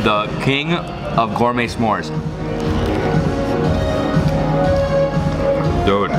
the king of gourmet s'mores. Dude.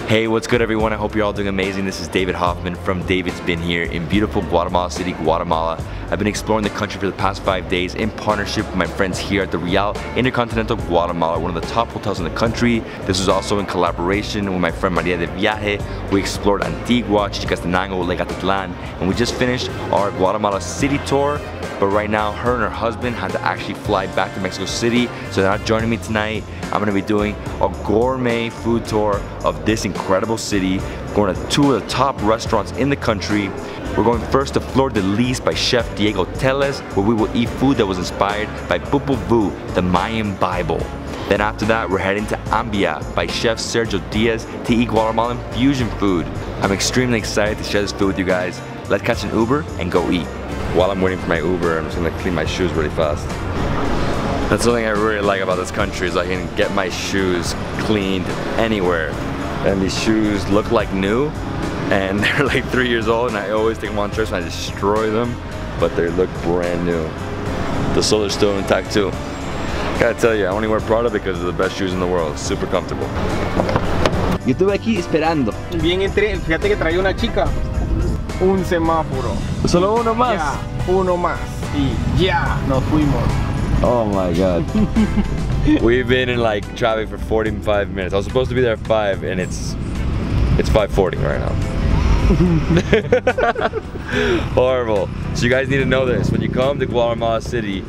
Hey, what's good everyone? I hope you're all doing amazing. This is David Hoffman from Davidsbeenhere in beautiful Guatemala City, Guatemala. I've been exploring the country for the past 5 days in partnership with my friends here at the Real Intercontinental Guatemala, one of the top hotels in the country. This was also in collaboration with my friend Maya de Viaje. We explored Antigua, Chichicastenango, Lake Atitlan, and we just finished our Guatemala City tour. But right now, her and her husband had to actually fly back to Mexico City, so they're not joining me tonight. I'm gonna be doing a gourmet food tour of this incredible city, going to 2 of the top restaurants in the country. We're going first to Flor de Lis by Chef Diego Teles, where we will eat food that was inspired by Popol Vuh, the Mayan Bible. Then after that, we're heading to Ambia by Chef Sergio Diaz to eat Guatemalan Fusion food. I'm extremely excited to share this food with you guys. Let's catch an Uber and go eat. While I'm waiting for my Uber, I'm just gonna clean my shoes really fast. That's something I really like about this country, is I can get my shoes cleaned anywhere. And these shoes look like new, and they're like 3 years old, and I always take them on trips and I destroy them, but they look brand new. The sole is still intact too. Gotta tell you, I only wear Prada because they're the best shoes in the world. Super comfortable. Yo estuve aquí esperando. Bien entré, fíjate que traía una chica. Un semáforo. Solo uno más. Ya, uno más. Y ya, nos fuimos. Oh my god. We've been in like traffic for 45 minutes. I was supposed to be there at 5 and it's 5:40 right now. Horrible. So you guys need to know this. When you come to Guatemala City,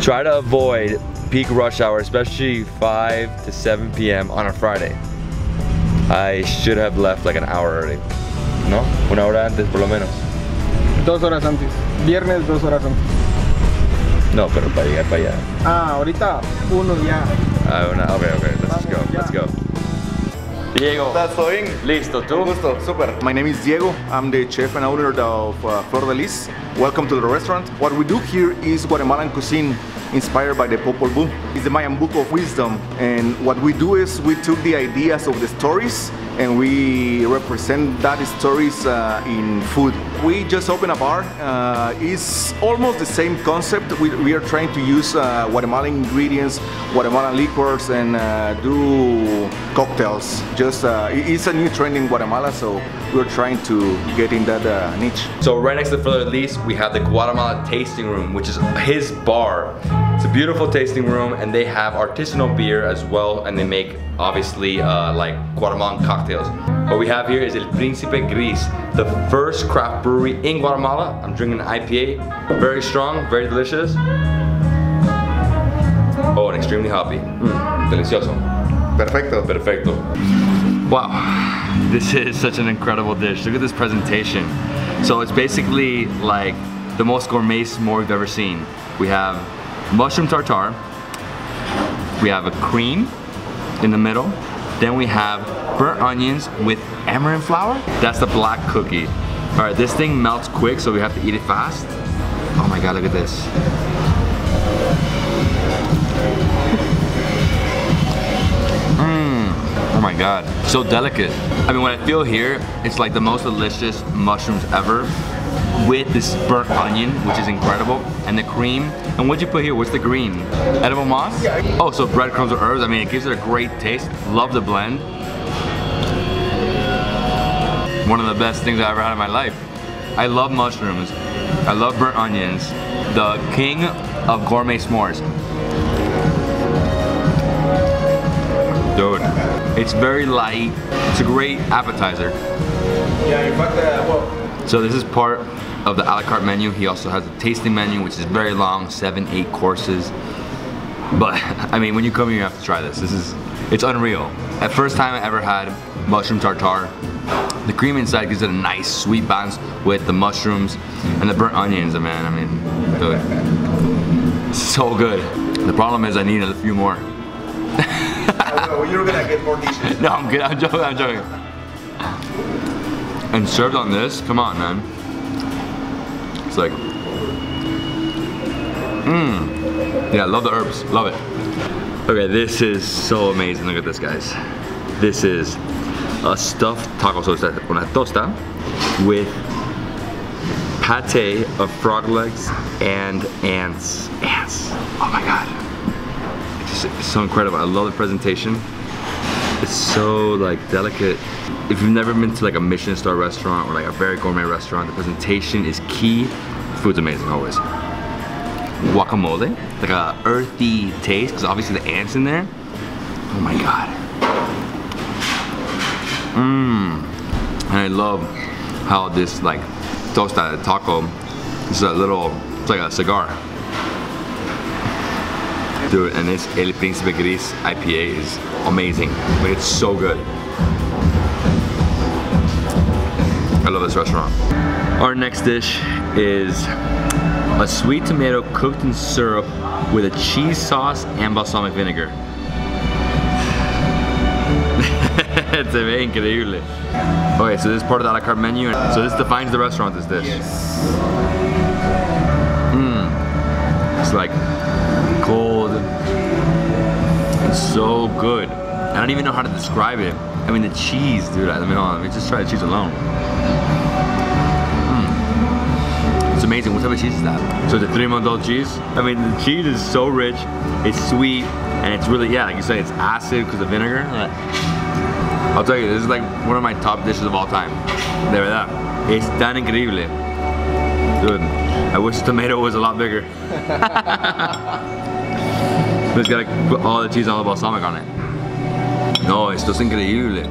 try to avoid peak rush hour, especially 5 to 7 p.m. on a Friday. I should have left like an hour early. No? Una hora antes por lo menos. 2 horas antes. Viernes 2 horas antes. No, pero para llegar para allá. Ah, ahorita uno ya. Okay, let's go, let's go. Diego. ¿Estás bien? Listo, ¿tú? Un gusto, super. My name is Diego. I'm the chef and owner of Flor de Lys. Welcome to the restaurant. What we do here is Guatemalan cuisine inspired by the Popol Vuh. It's the Mayan Book of Wisdom. And what we do is we took the ideas of the stories and we represent that stories in food. We just opened a bar. It's almost the same concept. We are trying to use Guatemalan ingredients, Guatemalan liquors, and do cocktails. Just it's a new trend in Guatemala, so we're trying to get in that niche. So right next to Fleur de Lys, we have the Guatemala tasting room, which is his bar. It's a beautiful tasting room, and they have artisanal beer as well, and they make obviously like Guatemalan cocktails. What we have here is El Príncipe Gris, the first craft brewery in Guatemala. I'm drinking an IPA, very strong, very delicious. Oh, and extremely hoppy. Delicioso. Perfecto. Perfecto. Wow, this is such an incredible dish. Look at this presentation. So it's basically like the most gourmet s'more we've ever seen. We have mushroom tartare, we have a cream in the middle, then we have burnt onions with amaranth flour. That's the black cookie. All right, this thing melts quick, so we have to eat it fast. Oh my god, look at this. Oh my god, so delicate. I mean, what I feel here, it's like the most delicious mushrooms ever with this burnt onion, which is incredible, and the cream. And what'd you put here? What's the green? Edible moss? Oh, so breadcrumbs or herbs. I mean, it gives it a great taste. Love the blend. One of the best things I ever had in my life. I love mushrooms. I love burnt onions. The king of gourmet s'mores. Dude, it's very light. It's a great appetizer. Yeah, in fact, well. So this is part of the a la carte menu. He also has a tasting menu, which is very long, 7, 8 courses. But I mean, when you come here, you have to try this. It's unreal. At first time I ever had mushroom tartare. The cream inside gives it a nice sweet balance with the mushrooms and the burnt onions, man. I mean, dude, so good. The problem is I need a few more. You're gonna get more dishes. No, I'm good. I'm joking. And served on this, come on, man. It's like, yeah, love the herbs, love it. Okay, this is so amazing. Look at this, guys. This is a stuffed taco tosta, una tosta with pate of frog legs and ants. Oh my God. It's so incredible. I love the presentation. It's so like delicate. If you've never been to like a Michelin star restaurant or like a very gourmet restaurant, the presentation is key. The food's amazing always. Guacamole, like a earthy taste, because obviously the ants in there. Oh my God. And I love how this like tosta taco is a little, it's like a cigar. Dude, and this El Príncipe Gris IPA is amazing. Like, it's so good. I love this restaurant. Our next dish is a sweet tomato cooked in syrup with a cheese sauce and balsamic vinegar. Se ve increíble. Okay, so this is part of the a la carte menu. So this defines the restaurant, this dish. Yes. It's like cold. It's so good. I don't even know how to describe it. I mean the cheese, dude. Let me just try the cheese alone. It's amazing. What type of cheese is that? So the 3-month-old cheese. I mean the cheese is so rich. It's sweet and it's really, yeah, like you said, it's acid because of vinegar. I'll tell you, this is like one of my top dishes of all time. De verdad. Es tan increíble. Dude, I wish the tomato was a lot bigger. Just gotta put all the cheese and all the balsamic on it. No, esto es increíble.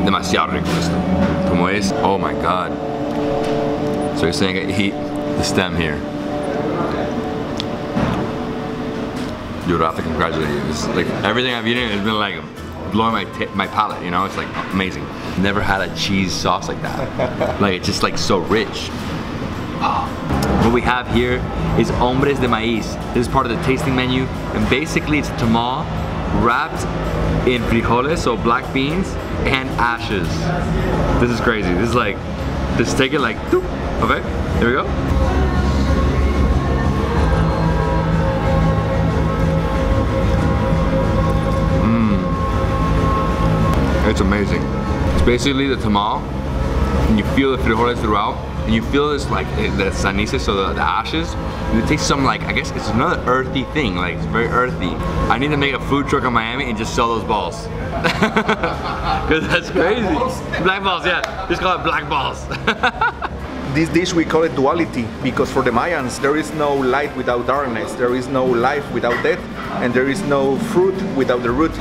Demasiado rico esto. Como es, oh my God. So you're saying I eat the stem here. Dude, I have to congratulate you. It's like everything I've eaten has been like blowing my palate, you know? It's like amazing. Never had a cheese sauce like that. Like it's just like so rich. Oh. What we have here is hombres de maíz. This is part of the tasting menu, and basically it's tamal wrapped in frijoles, so black beans, and ashes. This is crazy. This is like, just take it like, doop. Okay, here we go. It's amazing. It's basically the tamal, and you feel the frijoles throughout, and you feel this like the cenices, so the ashes, and it tastes some like, I guess it's another earthy thing, like it's very earthy. I need to make a food truck in Miami and just sell those balls. Because that's crazy. Black balls, yeah. Just call it black balls. This dish we call it duality because for the Mayans there is no light without darkness, there is no life without death, and there is no fruit without the root.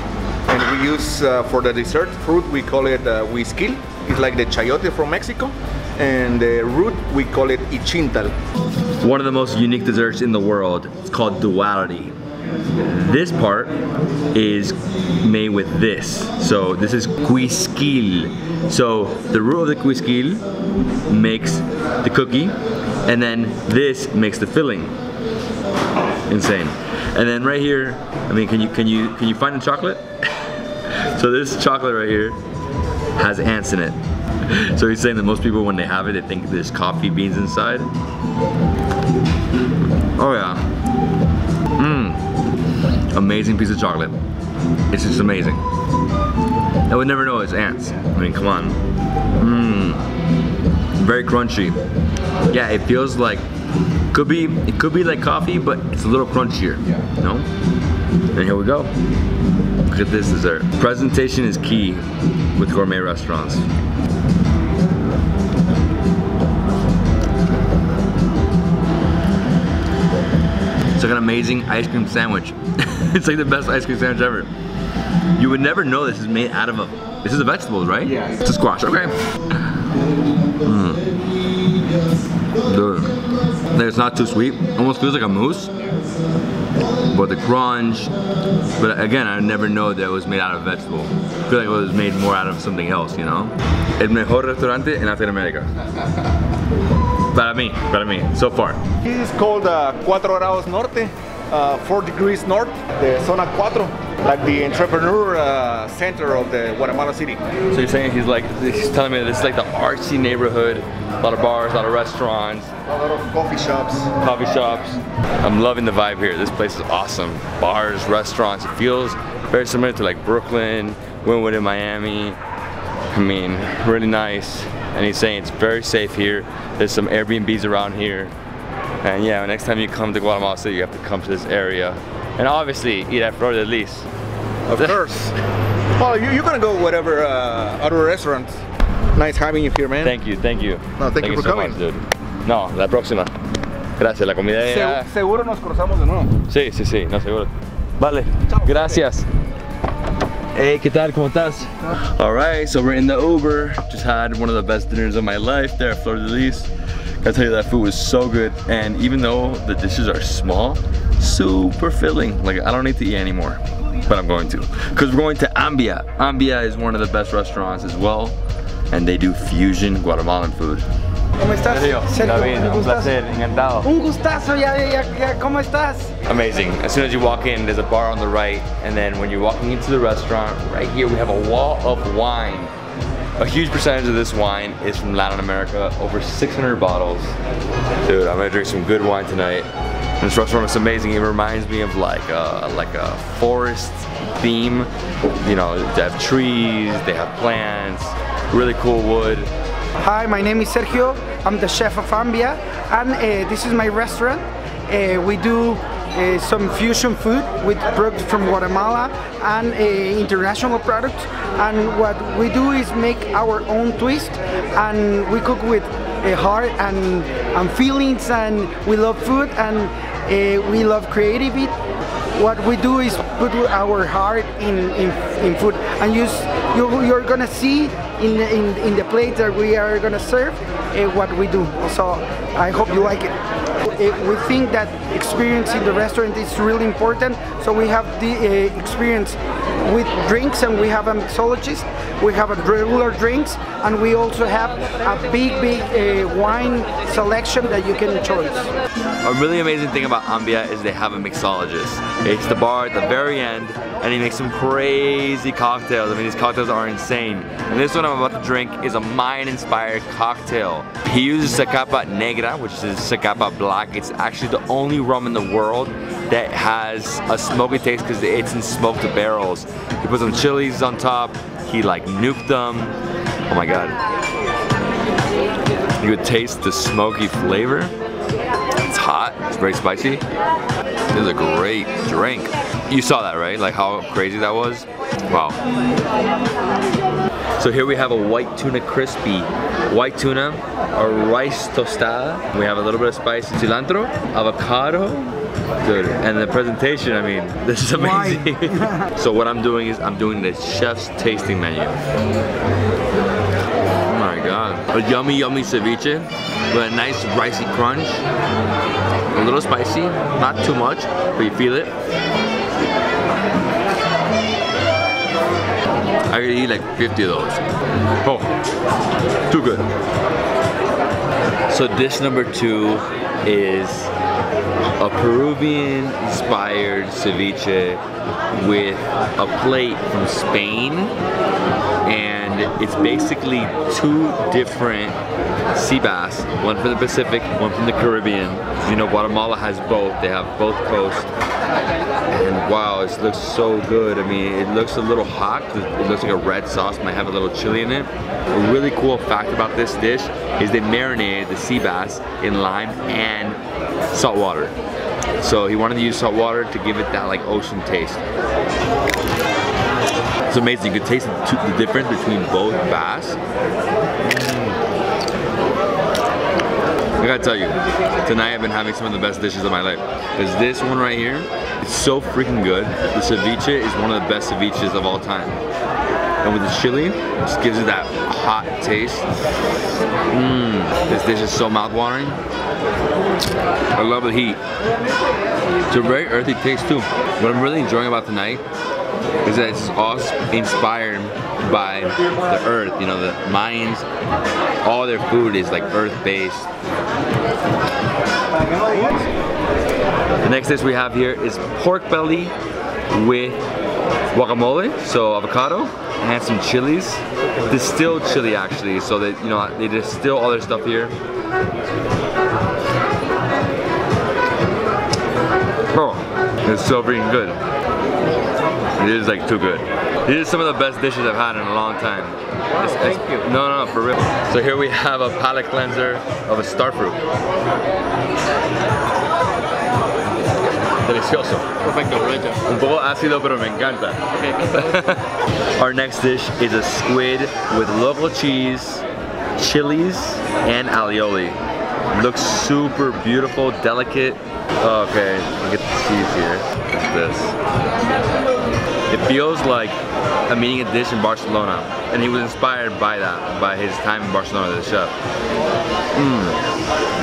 And we use for the dessert fruit, we call it huisquil. It's like the chayote from Mexico. And the root, we call it ichintal. One of the most unique desserts in the world. It's called duality. This part is made with this. So this is huisquil. So the root of the huisquil makes the cookie, and then this makes the filling. Insane. And then right here, I mean, can you find the chocolate? So this chocolate right here has ants in it. So he's saying that most people, when they have it, they think there's coffee beans inside. Oh yeah. Amazing piece of chocolate. It's just amazing. I would never know it's ants. I mean, come on. Very crunchy. Yeah, it feels like, it could be like coffee, but it's a little crunchier, you know? And here we go. Look at this dessert. Presentation is key with gourmet restaurants. It's like an amazing ice cream sandwich. It's like the best ice cream sandwich ever. You would never know this is made out of this is a vegetable, right? Yeah. It's a squash, okay. Dude. It's not too sweet. Almost feels like a mousse. But the crunch. But again, I never know that it was made out of vegetable. I feel like it was made more out of something else, you know? El mejor restaurante en Latin America. Para mí, so far. This is called 4 Grados Norte. 4 degrees north, the Zona 4, like the entrepreneur center of the Guatemala City. So you're saying he's telling me this is like the artsy neighborhood, a lot of bars, a lot of restaurants, A lot of coffee shops. I'm loving the vibe here. This place is awesome. Bars, restaurants. It feels very similar to like Brooklyn, Wynwood in Miami. I mean, really nice. And he's saying it's very safe here. There's some Airbnbs around here. And yeah, next time you come to Guatemala City, you have to come to this area. And obviously, eat at Flor de Lys. Of course. Well, you're gonna go whatever other restaurant. Nice having you here, man. Thank you. No, thank you for so coming. much, dude. No, la próxima. Gracias, la comida ya... Seguro nos cruzamos de nuevo. Sí, no, seguro. Vale, gracias. Hey, ¿qué tal? ¿Cómo estás? Alright, so we're in the Uber. Just had one of the best dinners of my life there at Fleur de Lys. Gotta tell you, that food was so good. And even though the dishes are small, super filling. Like, I don't need to eat anymore, but I'm going to. Because we're going to Ambia. Ambia is one of the best restaurants as well. And they do fusion Guatemalan food. ¿Cómo estás? Sergio, David, un placer, encantado. Un gustazo, ya, ¿cómo estás? Amazing. As soon as you walk in, there's a bar on the right, and then when you're walking into the restaurant, right here we have a wall of wine. A huge percentage of this wine is from Latin America, over 600 bottles. Dude, I'm gonna drink some good wine tonight. And this restaurant is amazing. It reminds me of like a forest theme. You know, they have trees, they have plants, really cool wood. Hi, my name is Sergio. I'm the chef of Ambia, and this is my restaurant. We do some fusion food with products from Guatemala and international products. And what we do is make our own twist, and we cook with heart and feelings, and we love food, and we love creativity. What we do is put our heart in food, and you're gonna see in the plate that we are gonna serve what we do. So I hope you like it. We think that experience in the restaurant is really important. So we have the experience with drinks, and we have a mixologist. We have a regular drinks, and we also have a big wine selection that you can choose. A really amazing thing about Ambia is they have a mixologist. It's the bar at the very end, and he makes some crazy cocktails. I mean, these cocktails are insane. And this one I'm about to drink is a Mayan-inspired cocktail. He uses Zacapa Negra, which is Zacapa Black. It's actually the only rum in the world that has a smoky taste because it's in smoked barrels. He puts some chilies on top. He like nuked them. Oh my god. You would taste the smoky flavor. It's hot, it's very spicy. This is a great drink. You saw that, right? Like how crazy that was? Wow. So here we have a white tuna crispy. White tuna, a rice tostada. We have a little bit of spicy cilantro, avocado. Dude, and the presentation, I mean, this is amazing. So what I'm doing is I'm doing the chef's tasting menu. Oh my god. A yummy ceviche with a nice ricey crunch. A little spicy, not too much, but you feel it. I could eat like 50 of those. Oh, too good. So dish number 2 is a Peruvian inspired ceviche with a plate from Spain, and it's basically 2 different sea bass, one from the Pacific, one from the Caribbean. You know, Guatemala has both, they have both coasts. And wow, it looks so good. I mean, it looks a little hot. It looks like a red sauce, might have a little chili in it. A really cool fact about this dish is they marinated the sea bass in lime and salt water. So he wanted to use salt water to give it that like ocean taste. It's amazing. You could taste the difference between both bass. I gotta tell you, tonight I've been having some of the best dishes of my life. Because this one right here, it's so freaking good. The ceviche is one of the best ceviches of all time. And with the chili, it just gives it that hot taste. This dish is so mouth-watering. I love the heat. It's a very earthy taste too. What I'm really enjoying about tonight is that it's all inspired by the earth. You know, the Mayans, all their food is like earth-based. next dish we have here is pork belly with guacamole, so avocado, and some chilies. Distilled chili actually, so that, you know, they distill all their stuff here. Oh, it's so freaking good. It is like too good. These are some of the best dishes I've had in a long time. Wow, thank you. No, for real. So here we have a palate cleanser of a star fruit. Delicioso. Perfecto, aprovecha. Un poco ácido, pero me encanta. Our next dish is a squid with local cheese, chilies, and alioli. Looks super beautiful, delicate. Okay, look at the cheese here. Look at this. It feels like I'm eating a dish in Barcelona, and he was inspired by that, by his time in Barcelona, the chef.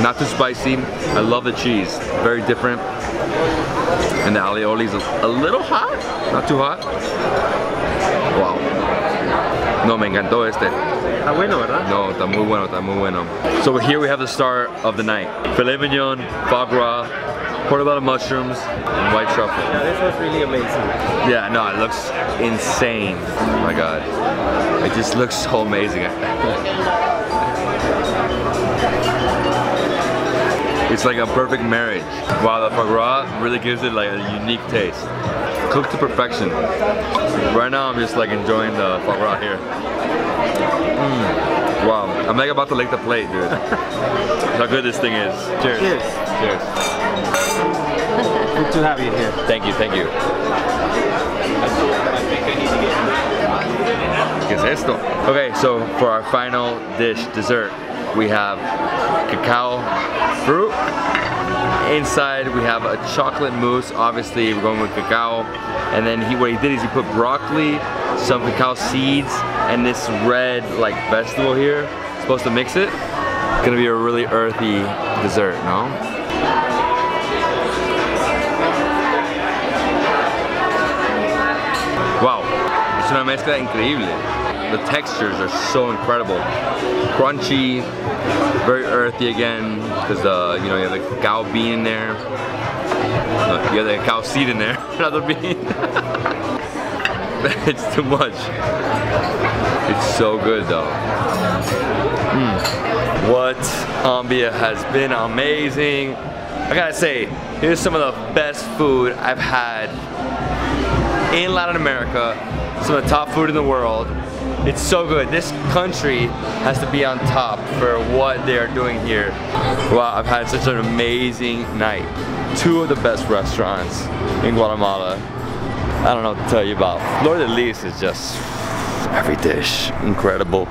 Not too spicy. I love the cheese. Very different. And the alioli is a little hot, not too hot. Wow. No, me encantó este. Está bueno, ¿verdad? No, está muy bueno, está muy bueno. So here we have the star of the night. Filet mignon, foie gras, portobello mushrooms, and white truffle. Yeah, this was really amazing. Yeah, no, it looks insane. Oh my god. It just looks so amazing. It's like a perfect marriage. Wow, the foie gras really gives it like a unique taste. Cooked to perfection. Right now I'm just like enjoying the foie gras here. Wow, I'm like about to lick the plate, dude. How good this thing is. Cheers. Cheers. Cheers. Good to have you here. Thank you, thank you. ¿Qué es esto? Okay, so for our final dish, dessert, we have cacao fruit. Inside we have a chocolate mousse. Obviously we're going with cacao. And then what he did is he put broccoli, some cacao seeds, and this red like vegetable here. Supposed to mix it. It's gonna be a really earthy dessert, no? Wow, es una mezcla increíble. The textures are so incredible. Crunchy, very earthy again, because you know, you have the cacao bean in there. You have the cacao seed in there, not the bean. It's too much. It's so good though. What? Ambia has been amazing. I gotta say, here's some of the best food I've had in Latin America. Some of the top food in the world. It's so good. This country has to be on top for what they are doing here. Wow, I've had such an amazing night. Two of the best restaurants in Guatemala. I don't know what to tell you about. Flor de Lys is just every dish incredible.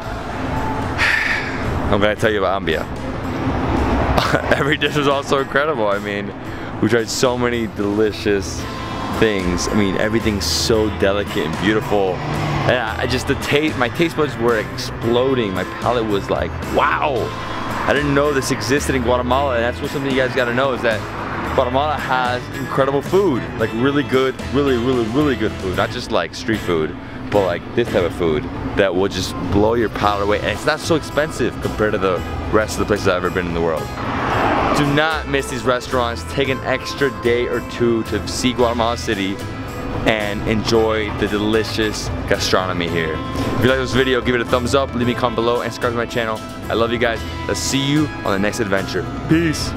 I'm gonna tell you about Ambia. Every dish was also incredible. I mean, we tried so many delicious things. I mean, everything's so delicate and beautiful. And I just, my taste buds were exploding. My palate was like, wow. I didn't know this existed in Guatemala, and that's what something you guys gotta know is that Guatemala has incredible food. Like really good, really good food. Not just like street food, but like this type of food that will just blow your palate away. And it's not so expensive compared to the rest of the places I've ever been in the world. Do not miss these restaurants. Take an extra day or two to see Guatemala City and enjoy the delicious gastronomy here. If you like this video, give it a thumbs up, leave me a comment below, and subscribe to my channel. I love you guys. Let's see you on the next adventure. Peace.